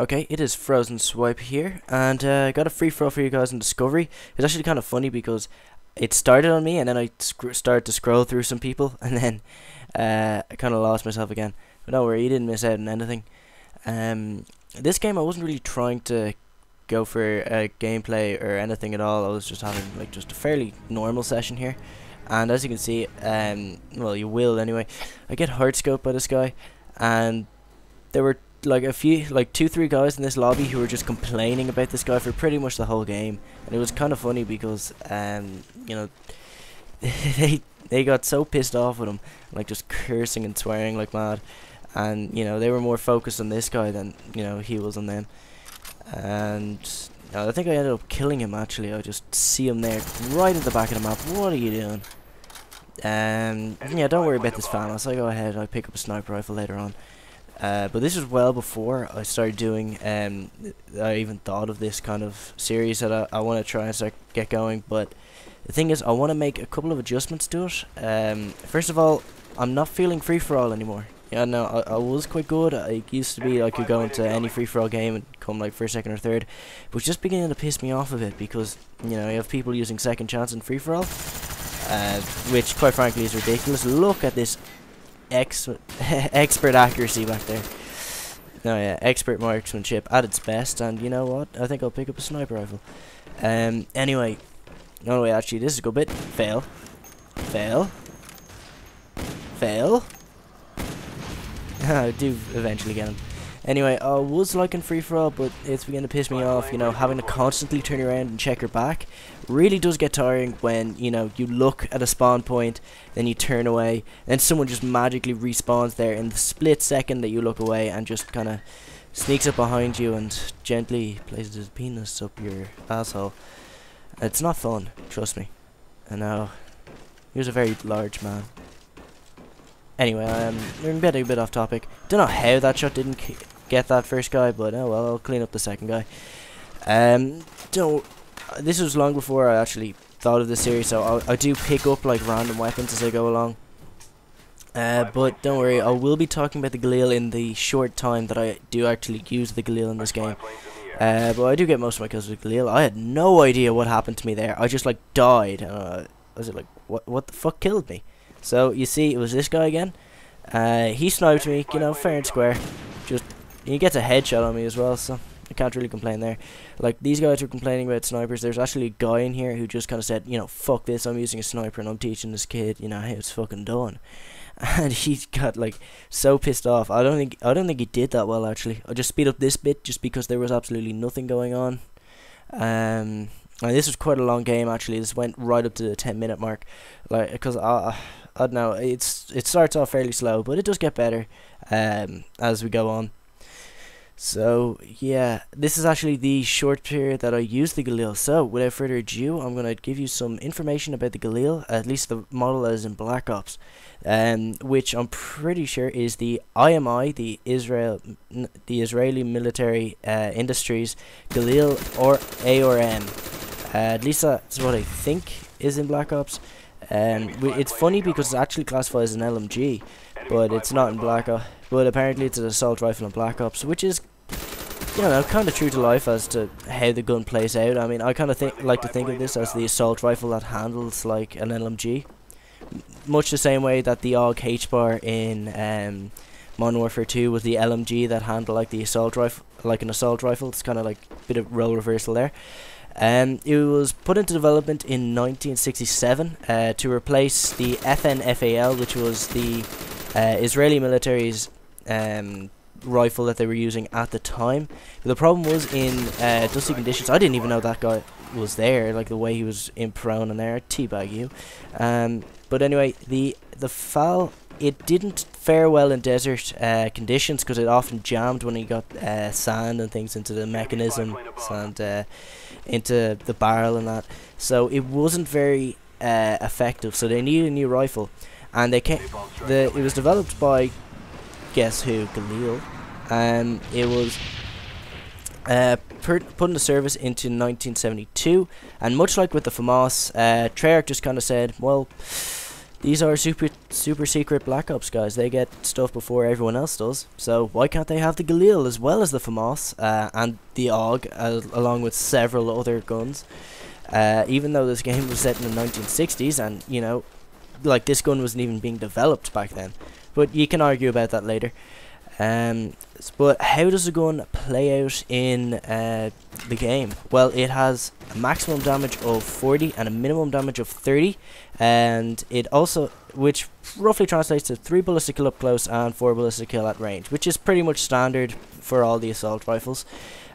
Okay, it is FrOzenSwipe here, and I got a free throw for you guys in Discovery. It's actually kind of funny because it started on me, and then I started to scroll through some people, and then I kind of lost myself again. But don't worry, you didn't miss out on anything. This game I wasn't really trying to go for gameplay or anything at all. I was just having like just a fairly normal session here, and as you can see, well, you will anyway. I get hard scoped by this guy, and there were like a few, like 2-3 guys in this lobby who were just complaining about this guy for pretty much the whole game, and it was kind of funny because you know, they got so pissed off with him, like just cursing and swearing like mad, and you know they were more focused on this guy than he was on them. And I think I ended up killing him. Actually, I just see him there right at the back of the map. What are you doing? Yeah, don't worry about this Fanos. I go ahead, I pick up a sniper rifle later on. But this was well before I started doing, I even thought of this kind of series that I want to try and get going. But the thing is, I want to make a couple of adjustments to it. First of all, I'm not feeling free-for-all anymore. Yeah, no, I was quite good. I used to be, I could go into any free-for-all game and come like first, second or third. But it's just beginning to piss me off a bit because, you have people using second chance in free-for-all, which quite frankly is ridiculous. Look at this expert accuracy back there. No, yeah, expert marksmanship at its best, and you know what? I think I'll pick up a sniper rifle. Anyway, no wait, actually, this is a good bit. Fail, fail, fail. I do eventually get him. Anyway, I was liking free for all, but it's beginning to piss me off. Having to constantly turn around and check your back really does get tiring when you look at a spawn point, then you turn away, and someone just magically respawns there in the split second that you look away and just kind of sneaks up behind you and gently places his penis up your asshole. It's not fun, trust me. I know. He was a very large man. Anyway, we're a bit off topic. Don't know how that shot didn't get that first guy, but oh well, I'll clean up the second guy. This was long before I actually thought of this series, so I do pick up like random weapons as I go along. But don't worry, I will be talking about the Galil in the short time that I do actually use the Galil in this game. But I do get most of my kills with Galil. I had no idea what happened to me there. I just like died. I was like, what the fuck killed me? So you see, it was this guy again. He sniped me, fair and square. Just he gets a headshot on me as well, so I can't really complain there. Like these guys were complaining about snipers. There's actually a guy in here who just kind of said, fuck this. I'm using a sniper and I'm teaching this kid, how it's fucking done. And he got like so pissed off. I don't think he did that well actually. I just speed up this bit just because there was absolutely nothing going on. And this was quite a long game actually. This went right up to the 10-minute mark, like because I don't know. It starts off fairly slow, but it does get better as we go on. So yeah, this is actually the short period that I used the Galil. So without further ado, I'm gonna give you some information about the Galil, at least the model that is in Black Ops, which I'm pretty sure is the IMI, the Israeli Military Industries Galil or ARM. At least that's what I think is in Black Ops. It's funny because it's actually classified as an LMG, but it's not in Black Ops. But apparently it's an assault rifle in Black Ops, which is, kind of true to life as to how the gun plays out. I mean, I kind of like to think of this as the assault rifle that handles like an LMG, much the same way that the AUG H-bar in Modern Warfare 2 was the LMG that handled like the assault rifle, like an assault rifle. It's kind of like a bit of role reversal there. It was put into development in 1967 to replace the FFA, which was the Israeli military's rifle that they were using at the time. But the problem was in dusty conditions. I didn't even know that guy was there, like the way he was in prone and there. Teabag you. But anyway, the FAL, it didn't fare well in desert conditions because it often jammed when he got sand and things into the mechanism and into the barrel and that. So it wasn't very effective. So they needed a new rifle, and it was developed by, guess who? Galil. It was put into service into 1972, and much like with the FAMAS, Treyarch just kind of said, well, these are super secret Black Ops guys. They get stuff before everyone else does. So why can't they have the Galil as well as the FAMAS and the AUG, along with several other guns? Even though this game was set in the 1960s, and you know, like, this gun wasn't even being developed back then. But you can argue about that later. But how does the gun play out in the game? Well, it has a maximum damage of 40 and a minimum damage of 30, and it also, which roughly translates to 3 bullets to kill up close and 4 bullets to kill at range, which is pretty much standard for all the assault rifles.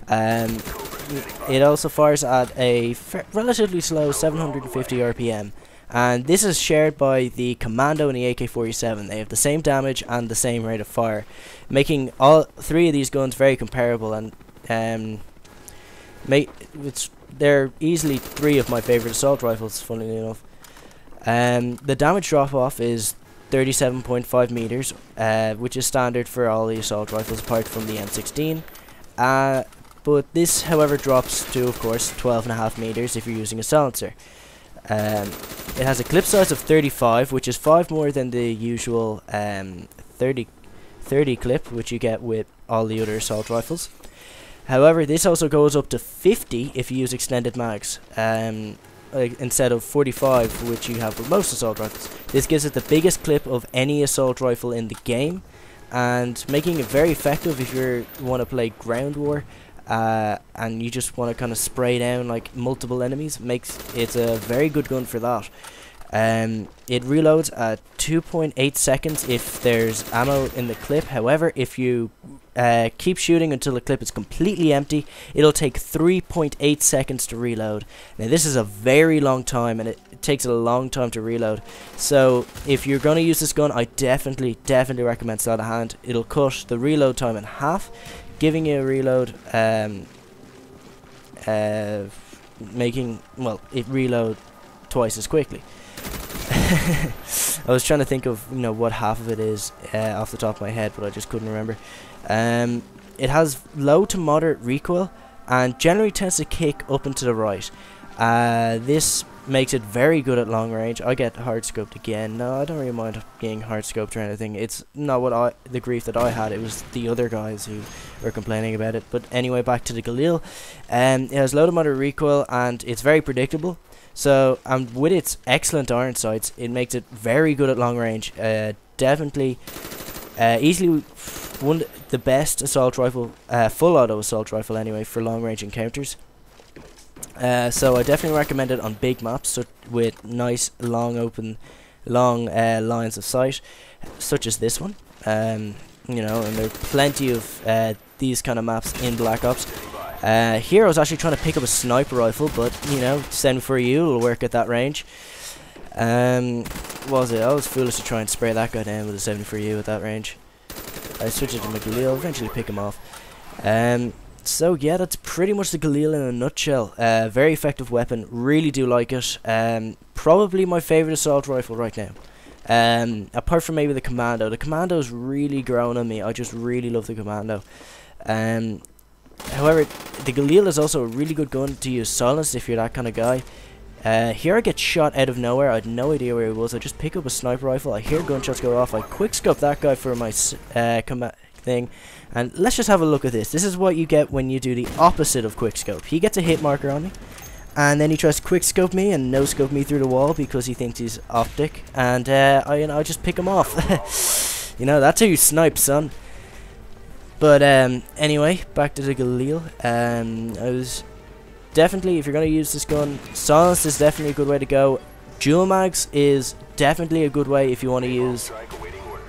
It also fires at a relatively slow 750 RPM. And this is shared by the Commando and the AK-47. They have the same damage and the same rate of fire, making all three of these guns very comparable. And they're easily 3 of my favorite assault rifles, funnily enough. The damage drop-off is 37.5 meters, which is standard for all the assault rifles apart from the M16. But this, however, drops to, of course, 12.5 meters if you're using a silencer. It has a clip size of 35, which is 5 more than the usual 30 clip, which you get with all the other assault rifles. However, this also goes up to 50 if you use extended mags, instead of 45, which you have with most assault rifles. This gives it the biggest clip of any assault rifle in the game, and making it very effective if you want to play ground war. And you just want to kind of spray down like multiple enemies. It's a very good gun for that. It reloads at 2.8 seconds if there's ammo in the clip. However, if you keep shooting until the clip is completely empty, it'll take 3.8 seconds to reload. Now this is a very long time, and it takes a long time to reload. So if you're going to use this gun, I definitely recommend sleight of hand. It'll cut the reload time in half, giving you a reload, making, well, it reload twice as quickly. I was trying to think of, you know, what half of it is off the top of my head, but I just couldn't remember. It has low to moderate recoil and generally tends to kick up and to the right. This makes it very good at long range. I get hard scoped again. No, I don't really mind being hard scoped or anything. It's not the grief that I had. It was the other guys who were complaining about it. But anyway, back to the Galil. It has low to moderate recoil and it's very predictable. So, and with its excellent iron sights, it makes it very good at long range. Definitely, easily the best assault rifle, full auto assault rifle anyway, for long range encounters. So I definitely recommend it on big maps with nice long lines of sight, such as this one. You know, and there are plenty of these kind of maps in Black Ops. Here I was actually trying to pick up a sniper rifle, but you know, send for you, it'll work at that range. Was it? I was foolish to try and spray that guy down with a 74U at that range. I switched it to my Galil, eventually pick him off. So yeah, that's pretty much the Galil in a nutshell. Very effective weapon, really do like it. Probably my favourite assault rifle right now. Apart from maybe the Commando. The Commando's really grown on me. I just really love the Commando. However, the Galil is also a really good gun to use silenced if you're that kind of guy. Here I get shot out of nowhere. I had no idea where he was. I just pick up a sniper rifle. I hear gunshots go off. I quick scope that guy for my thing. And let's just have a look at this. This is what you get when you do the opposite of quick scope. He gets a hit marker on me, and then he tries to quick scope me and no scope me through the wall because he thinks he's optic. And I just pick him off. You know, that's how you snipe, son. But anyway, back to the Galil. I was definitely, if you're going to use this gun, silenced is definitely a good way to go. Dual mags is definitely a good way if you want to use,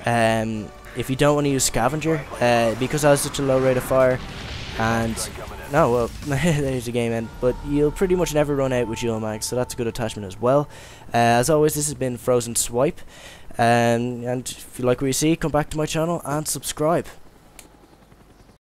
if you don't want to use scavenger, because it has such a low rate of fire. And no, well, there's the game end. But you'll pretty much never run out with dual mags, so that's a good attachment as well. As always, this has been FrOzenSwipe. And if you like what you see, come back to my channel and subscribe.